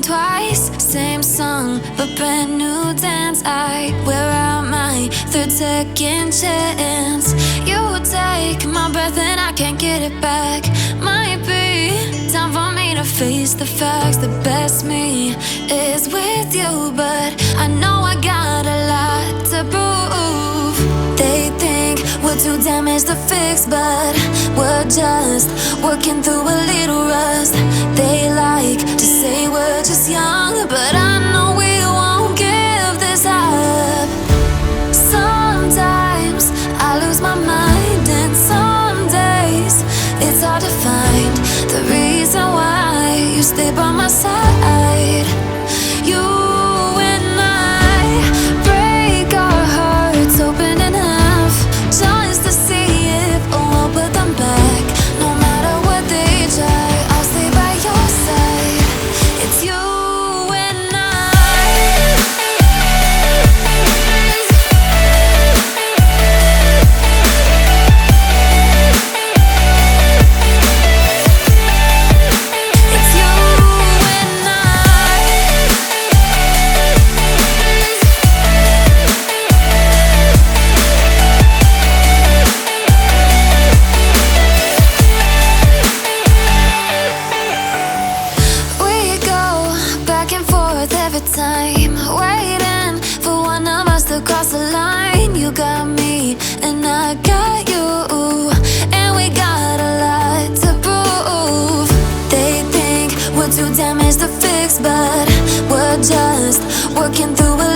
twice, same song, but brand new dance. I wear out my third second chance. You take my breath and I can't get it back. Might be time for me to face the facts. The best me is with you, but I know I got a lot to prove. They think we're too damaged to fix, but we're just working through a little rust. They like to say we're just young, but I know we won't give this up. Sometimes I lose my mind, and some days it's hard to find the reason why you stay by my side. You and I break our hearts open in half, just to see if we'll put them back. No matter what they try, I'll stay by your side. It's you and I. It's you and I. We go back and forth every time, waiting for one of us to cross the line. You got me and I got you, and we got a lot to prove. They think we're too damaged to fix, but we're just working through a